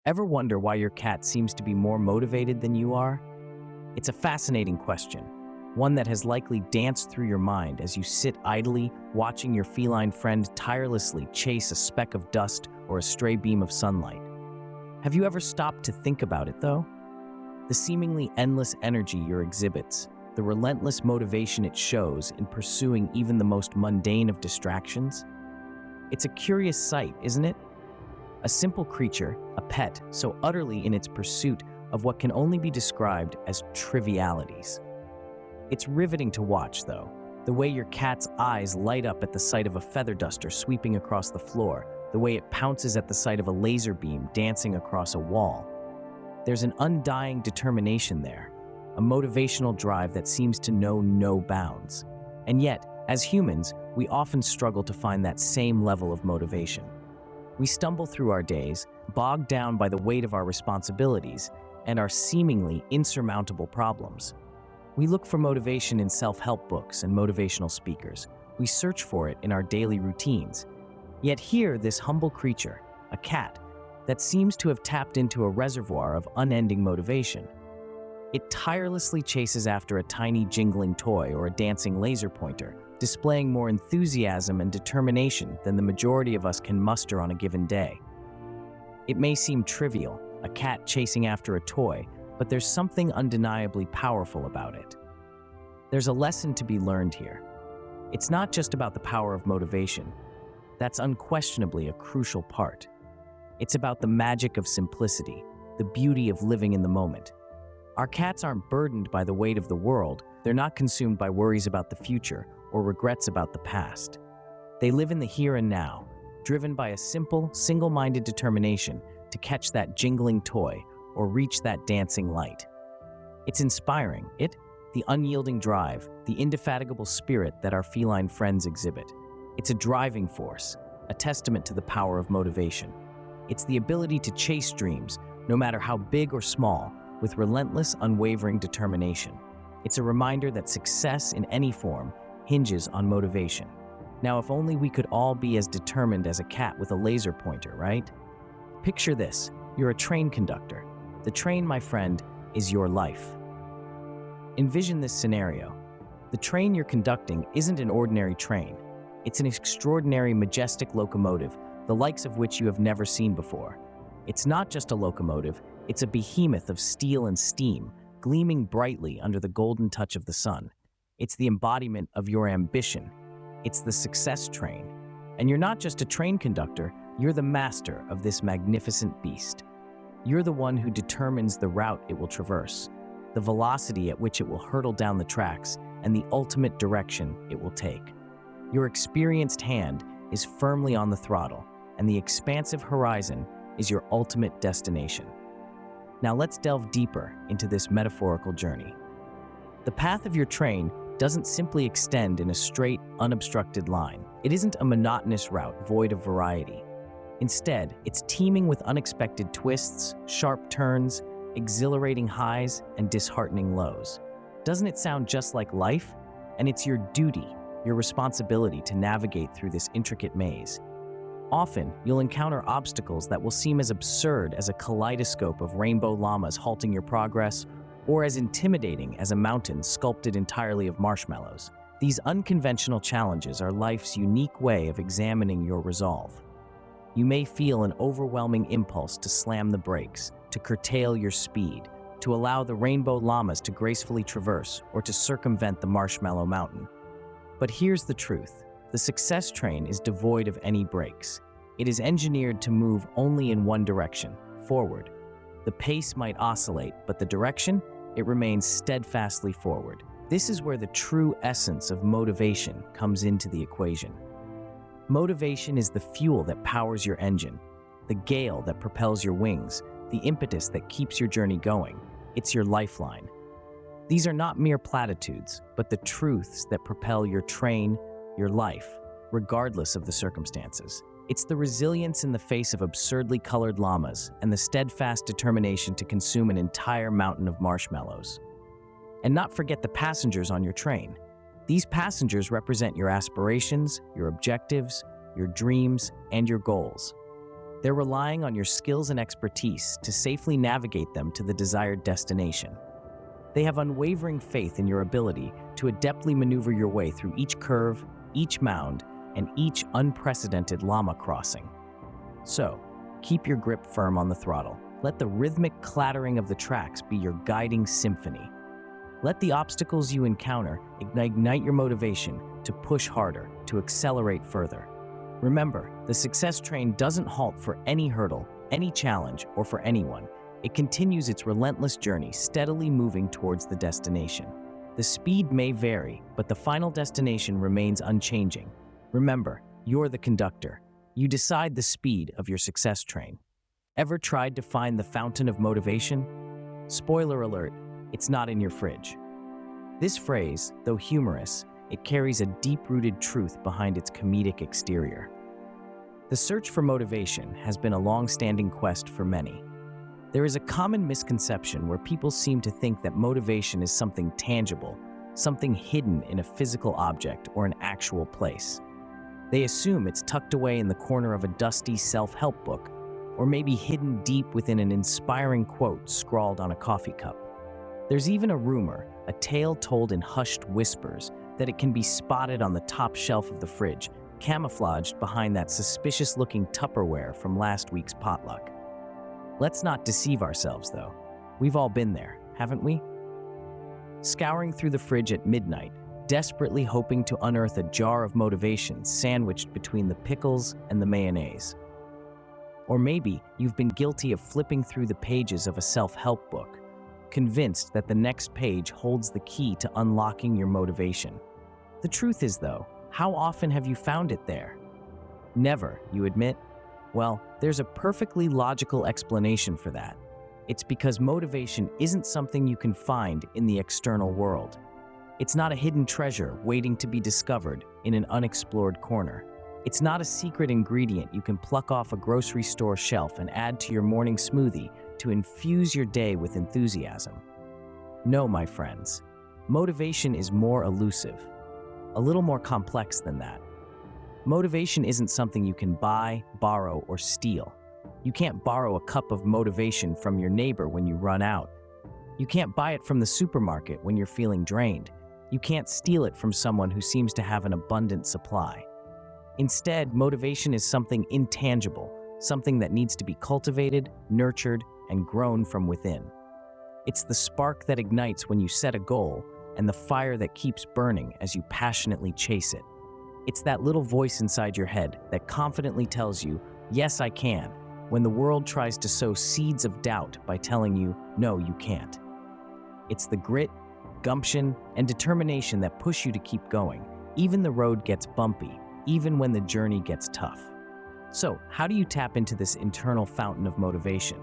Ever wonder why your cat seems to be more motivated than you are? It's a fascinating question, one that has likely danced through your mind as you sit idly watching your feline friend tirelessly chase a speck of dust or a stray beam of sunlight. Have you ever stopped to think about it, though? The seemingly endless energy your exhibits, the relentless motivation it shows in pursuing even the most mundane of distractions? It's a curious sight, isn't it? A simple creature, a pet, so utterly in its pursuit of what can only be described as trivialities. It's riveting to watch, though, the way your cat's eyes light up at the sight of a feather duster sweeping across the floor, the way it pounces at the sight of a laser beam dancing across a wall. There's an undying determination there, a motivational drive that seems to know no bounds. And yet, as humans, we often struggle to find that same level of motivation. We stumble through our days, bogged down by the weight of our responsibilities and our seemingly insurmountable problems. We look for motivation in self-help books and motivational speakers. We search for it in our daily routines. Yet here, this humble creature, a cat, that seems to have tapped into a reservoir of unending motivation. It tirelessly chases after a tiny jingling toy or a dancing laser pointer, displaying more enthusiasm and determination than the majority of us can muster on a given day. It may seem trivial, a cat chasing after a toy, but there's something undeniably powerful about it. There's a lesson to be learned here. It's not just about the power of motivation. That's unquestionably a crucial part. It's about the magic of simplicity, the beauty of living in the moment. Our cats aren't burdened by the weight of the world. They're not consumed by worries about the future or regrets about the past. They live in the here and now, driven by a simple, single-minded determination to catch that jingling toy or reach that dancing light. It's inspiring, the unyielding drive, the indefatigable spirit that our feline friends exhibit. It's a driving force, a testament to the power of motivation. It's the ability to chase dreams, no matter how big or small, with relentless, unwavering determination. It's a reminder that success in any form hinges on motivation. Now, if only we could all be as determined as a cat with a laser pointer, right? Picture this: you're a train conductor. The train, my friend, is your life. Envision this scenario. The train you're conducting isn't an ordinary train. It's an extraordinary, majestic locomotive, the likes of which you have never seen before. It's not just a locomotive, it's a behemoth of steel and steam, gleaming brightly under the golden touch of the sun. It's the embodiment of your ambition. It's the success train. And you're not just a train conductor, you're the master of this magnificent beast. You're the one who determines the route it will traverse, the velocity at which it will hurtle down the tracks, and the ultimate direction it will take. Your experienced hand is firmly on the throttle, and the expansive horizon is your ultimate destination. Now let's delve deeper into this metaphorical journey. The path of your train doesn't simply extend in a straight, unobstructed line. It isn't a monotonous route void of variety. Instead, it's teeming with unexpected twists, sharp turns, exhilarating highs, and disheartening lows. Doesn't it sound just like life? And it's your duty, your responsibility to navigate through this intricate maze. Often, you'll encounter obstacles that will seem as absurd as a kaleidoscope of rainbow llamas halting your progress, or as intimidating as a mountain sculpted entirely of marshmallows. These unconventional challenges are life's unique way of examining your resolve. You may feel an overwhelming impulse to slam the brakes, to curtail your speed, to allow the rainbow llamas to gracefully traverse, or to circumvent the marshmallow mountain. But here's the truth. The success train is devoid of any brakes. It is engineered to move only in one direction, forward. The pace might oscillate, but the direction, it remains steadfastly forward. This is where the true essence of motivation comes into the equation. Motivation is the fuel that powers your engine, the gale that propels your wings, the impetus that keeps your journey going. It's your lifeline. These are not mere platitudes, but the truths that propel your train, your life, regardless of the circumstances. It's the resilience in the face of absurdly colored llamas and the steadfast determination to consume an entire mountain of marshmallows. And not forget the passengers on your train. These passengers represent your aspirations, your objectives, your dreams, and your goals. They're relying on your skills and expertise to safely navigate them to the desired destination. They have unwavering faith in your ability to adeptly maneuver your way through each curve, each mound, and each unprecedented llama crossing. So, keep your grip firm on the throttle. Let the rhythmic clattering of the tracks be your guiding symphony. Let the obstacles you encounter ignite your motivation to push harder, to accelerate further. Remember, the success train doesn't halt for any hurdle, any challenge, or for anyone. It continues its relentless journey, steadily moving towards the destination. The speed may vary, but the final destination remains unchanging. Remember, you're the conductor. You decide the speed of your success train. Ever tried to find the fountain of motivation? Spoiler alert, it's not in your fridge. This phrase, though humorous, it carries a deep-rooted truth behind its comedic exterior. The search for motivation has been a long-standing quest for many. There is a common misconception where people seem to think that motivation is something tangible, something hidden in a physical object or an actual place. They assume it's tucked away in the corner of a dusty self-help book, or maybe hidden deep within an inspiring quote scrawled on a coffee cup. There's even a rumor, a tale told in hushed whispers, that it can be spotted on the top shelf of the fridge, camouflaged behind that suspicious-looking Tupperware from last week's potluck. Let's not deceive ourselves, though. We've all been there, haven't we? Scouring through the fridge at midnight, desperately hoping to unearth a jar of motivation sandwiched between the pickles and the mayonnaise. Or maybe you've been guilty of flipping through the pages of a self-help book, convinced that the next page holds the key to unlocking your motivation. The truth is, though, how often have you found it there? Never, you admit? Well, there's a perfectly logical explanation for that. It's because motivation isn't something you can find in the external world. It's not a hidden treasure waiting to be discovered in an unexplored corner. It's not a secret ingredient you can pluck off a grocery store shelf and add to your morning smoothie to infuse your day with enthusiasm. No, my friends, motivation is more elusive, a little more complex than that. Motivation isn't something you can buy, borrow, or steal. You can't borrow a cup of motivation from your neighbor when you run out. You can't buy it from the supermarket when you're feeling drained. You can't steal it from someone who seems to have an abundant supply. Instead, motivation is something intangible, something that needs to be cultivated, nurtured, and grown from within. It's the spark that ignites when you set a goal and the fire that keeps burning as you passionately chase it. It's that little voice inside your head that confidently tells you, yes, I can, when the world tries to sow seeds of doubt by telling you, no, you can't. It's the grit, gumption, and determination that push you to keep going, even the road gets bumpy, even when the journey gets tough. So, how do you tap into this internal fountain of motivation?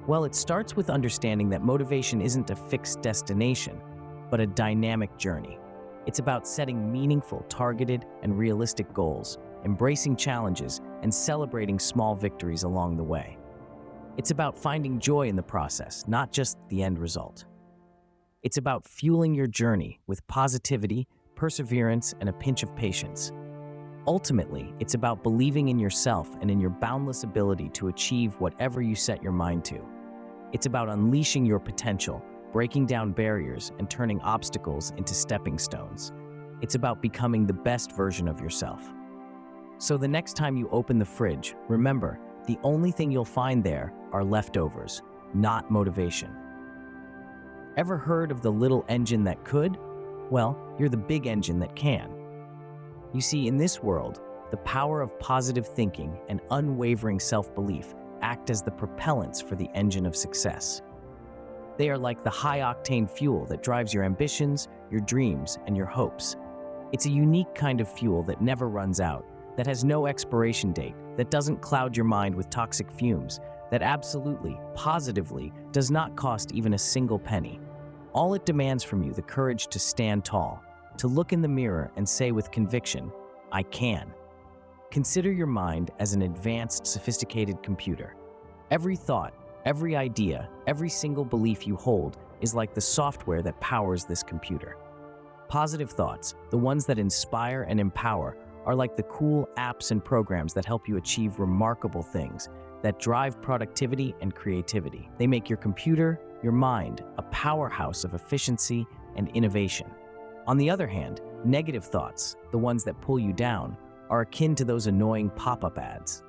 Well, it starts with understanding that motivation isn't a fixed destination, but a dynamic journey. It's about setting meaningful, targeted, and realistic goals, embracing challenges, and celebrating small victories along the way. It's about finding joy in the process, not just the end result. It's about fueling your journey with positivity, perseverance, and a pinch of patience. Ultimately, it's about believing in yourself and in your boundless ability to achieve whatever you set your mind to. It's about unleashing your potential, breaking down barriers, and turning obstacles into stepping stones. It's about becoming the best version of yourself. So the next time you open the fridge, remember, the only thing you'll find there are leftovers, not motivation. Ever heard of the little engine that could? Well, you're the big engine that can. You see, in this world, the power of positive thinking and unwavering self-belief act as the propellants for the engine of success. They are like the high-octane fuel that drives your ambitions, your dreams, and your hopes. It's a unique kind of fuel that never runs out, that has no expiration date, that doesn't cloud your mind with toxic fumes, that absolutely, positively, does not cost even a single penny. All it demands from you the courage to stand tall, to look in the mirror and say with conviction, I can. Consider your mind as an advanced, sophisticated computer. Every thought, every idea, every single belief you hold is like the software that powers this computer. Positive thoughts, the ones that inspire and empower, are like the cool apps and programs that help you achieve remarkable things that drive productivity and creativity. They make your computer, your mind, a powerhouse of efficiency and innovation. On the other hand, negative thoughts, the ones that pull you down, are akin to those annoying pop-up ads.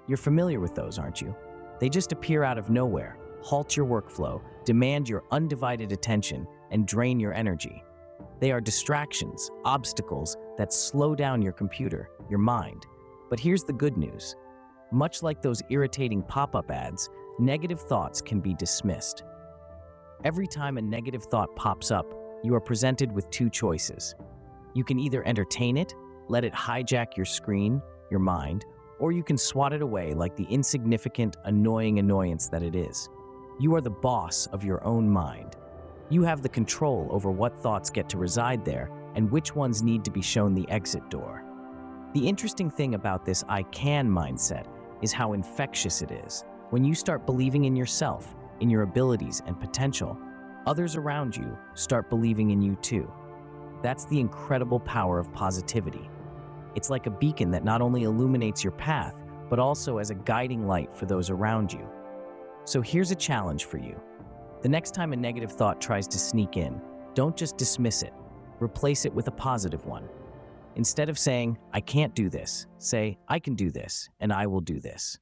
You're familiar with those, aren't you? They just appear out of nowhere, halt your workflow, demand your undivided attention, and drain your energy. They are distractions, obstacles that slow down your computer, your mind. But here's the good news. Much like those irritating pop-up ads, negative thoughts can be dismissed. Every time a negative thought pops up, you are presented with two choices. You can either entertain it, let it hijack your screen, your mind, or you can swat it away like the insignificant, annoying annoyance that it is. You are the boss of your own mind. You have the control over what thoughts get to reside there and which ones need to be shown the exit door. The interesting thing about this I can mindset is how infectious it is. When you start believing in yourself, in your abilities and potential, others around you start believing in you too. That's the incredible power of positivity. It's like a beacon that not only illuminates your path, but also as a guiding light for those around you. So here's a challenge for you. The next time a negative thought tries to sneak in, don't just dismiss it. Replace it with a positive one. Instead of saying, "I can't do this," say, "I can do this, and I will do this."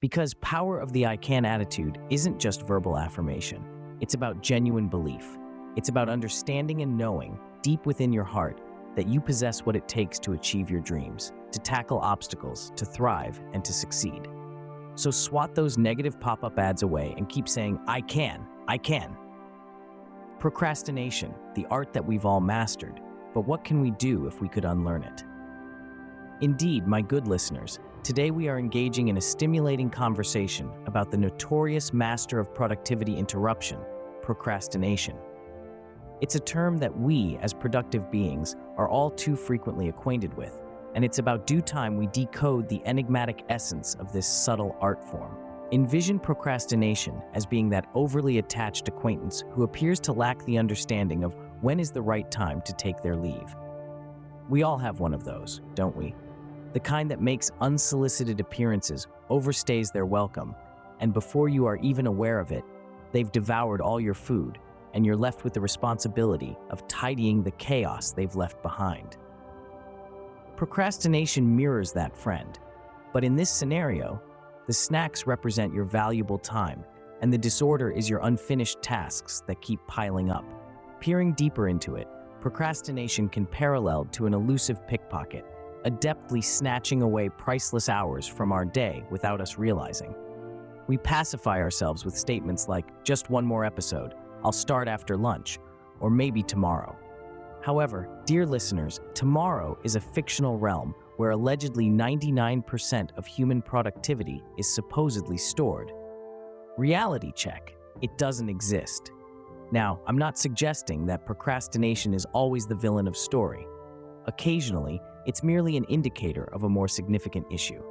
Because power of the I can attitude isn't just verbal affirmation. It's about genuine belief. It's about understanding and knowing, deep within your heart, that you possess what it takes to achieve your dreams, to tackle obstacles, to thrive, and to succeed. So swat those negative pop-up ads away and keep saying, "I can, I can." Procrastination, the art that we've all mastered, but what can we do if we could unlearn it? Indeed, my good listeners, today we are engaging in a stimulating conversation about the notorious master of productivity interruption, procrastination. It's a term that we, as productive beings, are all too frequently acquainted with, and it's about due time we decode the enigmatic essence of this subtle art form. Envision procrastination as being that overly attached acquaintance who appears to lack the understanding of when is the right time to take their leave. We all have one of those, don't we? The kind that makes unsolicited appearances, overstays their welcome, and before you are even aware of it, they've devoured all your food, and you're left with the responsibility of tidying the chaos they've left behind. Procrastination mirrors that friend, but in this scenario, the snacks represent your valuable time, and the disorder is your unfinished tasks that keep piling up. Peering deeper into it, procrastination can parallel to an elusive pickpocket, adeptly snatching away priceless hours from our day without us realizing. We pacify ourselves with statements like, "Just one more episode, I'll start after lunch," or "maybe tomorrow." However, dear listeners, tomorrow is a fictional realm where allegedly 99% of human productivity is supposedly stored. Reality check, it doesn't exist. Now, I'm not suggesting that procrastination is always the villain of story. Occasionally, it's merely an indicator of a more significant issue.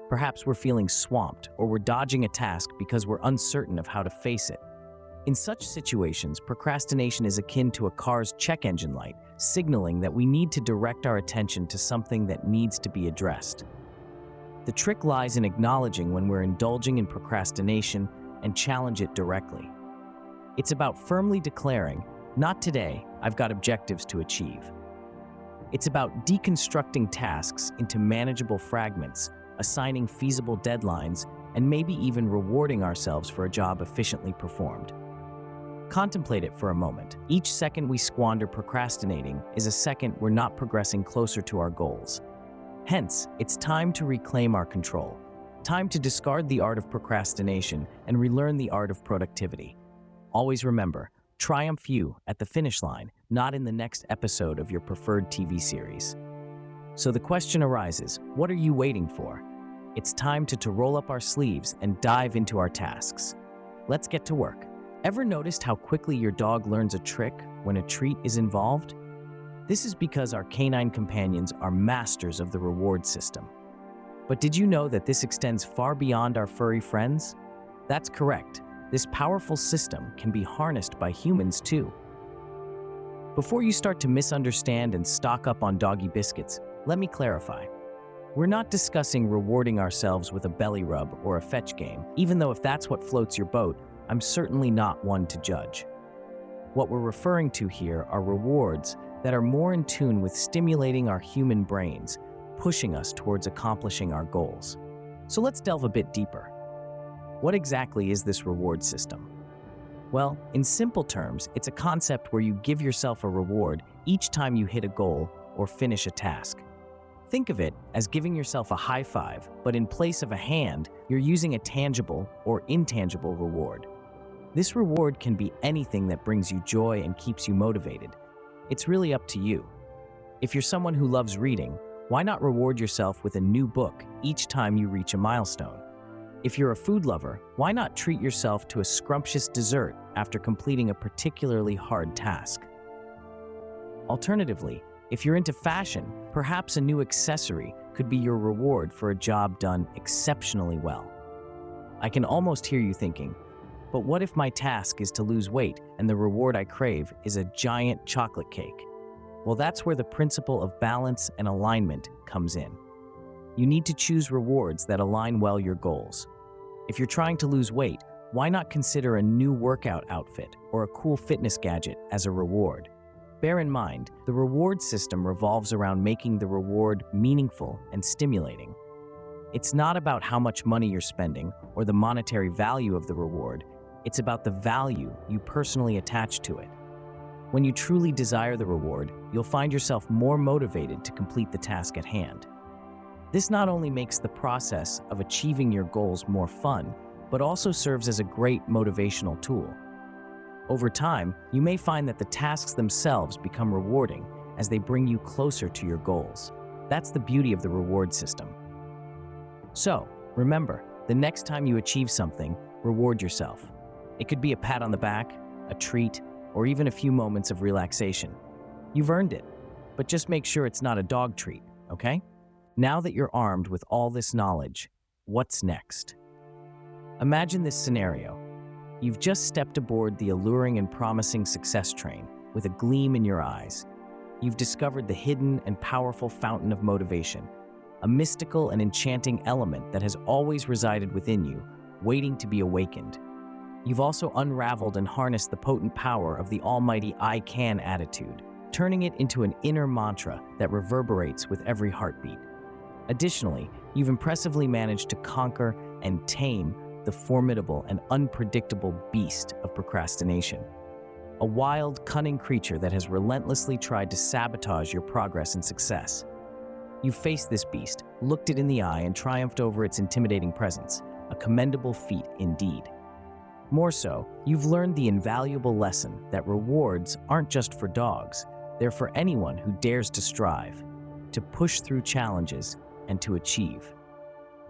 Perhaps we're feeling swamped or we're dodging a task because we're uncertain of how to face it. In such situations, procrastination is akin to a car's check engine light, signaling that we need to direct our attention to something that needs to be addressed. The trick lies in acknowledging when we're indulging in procrastination and challenge it directly. It's about firmly declaring, "Not today, I've got objectives to achieve." It's about deconstructing tasks into manageable fragments, assigning feasible deadlines, and maybe even rewarding ourselves for a job efficiently performed. Contemplate it for a moment. Each second we squander procrastinating is a second we're not progressing closer to our goals. Hence, it's time to reclaim our control. Time to discard the art of procrastination and relearn the art of productivity. Always remember, triumph you at the finish line, not in the next episode of your preferred TV series. So the question arises, what are you waiting for? It's time to roll up our sleeves and dive into our tasks. Let's get to work. Ever noticed how quickly your dog learns a trick when a treat is involved? This is because our canine companions are masters of the reward system. But did you know that this extends far beyond our furry friends? That's correct. This powerful system can be harnessed by humans too. Before you start to misunderstand and stock up on doggy biscuits, Let me clarify. We're not discussing rewarding ourselves with a belly rub or a fetch game, even though if that's what floats your boat, I'm certainly not one to judge. What we're referring to here are rewards that are more in tune with stimulating our human brains, pushing us towards accomplishing our goals. So let's delve a bit deeper. What exactly is this reward system? Well, in simple terms, it's a concept where you give yourself a reward each time you hit a goal or finish a task. Think of it as giving yourself a high five, but in place of a hand, you're using a tangible or intangible reward. This reward can be anything that brings you joy and keeps you motivated. It's really up to you. If you're someone who loves reading, why not reward yourself with a new book each time you reach a milestone? If you're a food lover, why not treat yourself to a scrumptious dessert after completing a particularly hard task? Alternatively, if you're into fashion, perhaps a new accessory could be your reward for a job done exceptionally well. I can almost hear you thinking, but what if my task is to lose weight and the reward I crave is a giant chocolate cake? Well, that's where the principle of balance and alignment comes in. You need to choose rewards that align well your goals. If you're trying to lose weight, why not consider a new workout outfit or a cool fitness gadget as a reward? Bear in mind, the reward system revolves around making the reward meaningful and stimulating. It's not about how much money you're spending or the monetary value of the reward. It's about the value you personally attach to it. When you truly desire the reward, you'll find yourself more motivated to complete the task at hand. This not only makes the process of achieving your goals more fun, but also serves as a great motivational tool. Over time, you may find that the tasks themselves become rewarding as they bring you closer to your goals. That's the beauty of the reward system. So, remember, the next time you achieve something, reward yourself. It could be a pat on the back, a treat, or even a few moments of relaxation. You've earned it, but just make sure it's not a dog treat, okay? Now that you're armed with all this knowledge, what's next? Imagine this scenario. You've just stepped aboard the alluring and promising success train with a gleam in your eyes. You've discovered the hidden and powerful fountain of motivation, a mystical and enchanting element that has always resided within you, waiting to be awakened. You've also unraveled and harnessed the potent power of the almighty I can attitude, turning it into an inner mantra that reverberates with every heartbeat. Additionally, you've impressively managed to conquer and tame the formidable and unpredictable beast of procrastination, a wild, cunning creature that has relentlessly tried to sabotage your progress and success. You've faced this beast, looked it in the eye, and triumphed over its intimidating presence, a commendable feat indeed. More so, you've learned the invaluable lesson that rewards aren't just for dogs, they're for anyone who dares to strive, to push through challenges, and to achieve.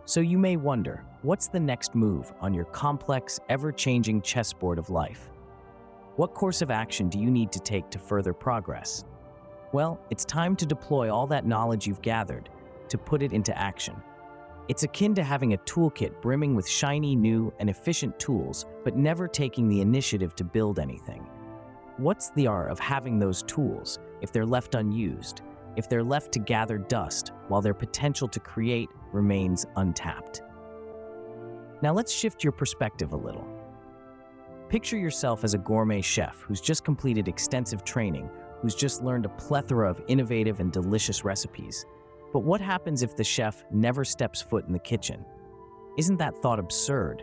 So you may wonder, what's the next move on your complex, ever-changing chessboard of life? What course of action do you need to take to further progress? Well, it's time to deploy all that knowledge you've gathered, to put it into action. It's akin to having a toolkit brimming with shiny, new, and efficient tools, but never taking the initiative to build anything. What's the art of having those tools if they're left unused, if they're left to gather dust while their potential to create remains untapped? Now let's shift your perspective a little. Picture yourself as a gourmet chef who's just completed extensive training, who's just learned a plethora of innovative and delicious recipes. But what happens if the chef never steps foot in the kitchen? Isn't that thought absurd?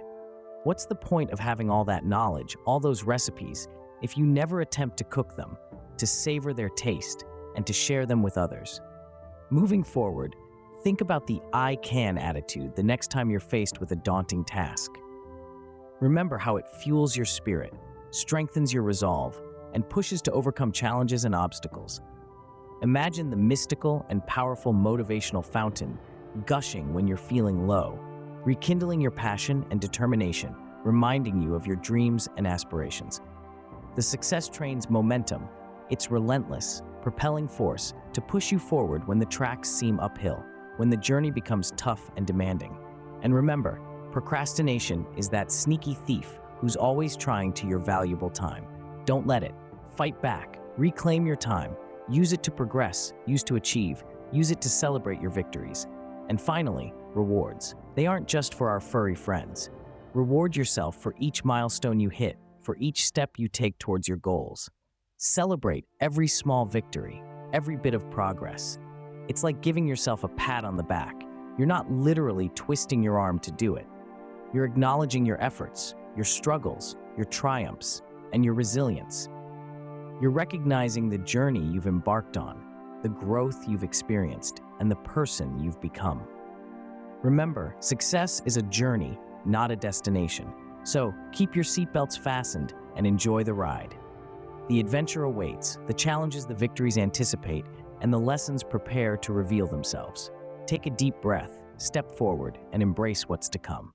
What's the point of having all that knowledge, all those recipes, if you never attempt to cook them, to savor their taste, and to share them with others? Moving forward, think about the I can attitude the next time you're faced with a daunting task. Remember how it fuels your spirit, strengthens your resolve, and pushes to overcome challenges and obstacles. Imagine the mystical and powerful motivational fountain gushing when you're feeling low, rekindling your passion and determination, reminding you of your dreams and aspirations. The success train's momentum, its relentless, propelling force to push you forward when the tracks seem uphill, when the journey becomes tough and demanding. And remember, procrastination is that sneaky thief who's always trying to your valuable time. Don't let it. Fight back. Reclaim your time. Use it to progress. Use to achieve. Use it to celebrate your victories. And finally, rewards. They aren't just for our furry friends. Reward yourself for each milestone you hit, for each step you take towards your goals. Celebrate every small victory, every bit of progress. It's like giving yourself a pat on the back. You're not literally twisting your arm to do it. You're acknowledging your efforts, your struggles, your triumphs, and your resilience. You're recognizing the journey you've embarked on, the growth you've experienced, and the person you've become. Remember, success is a journey, not a destination. So keep your seatbelts fastened and enjoy the ride. The adventure awaits, the challenges the victories anticipate, and the lessons prepare to reveal themselves. Take a deep breath, step forward, and embrace what's to come.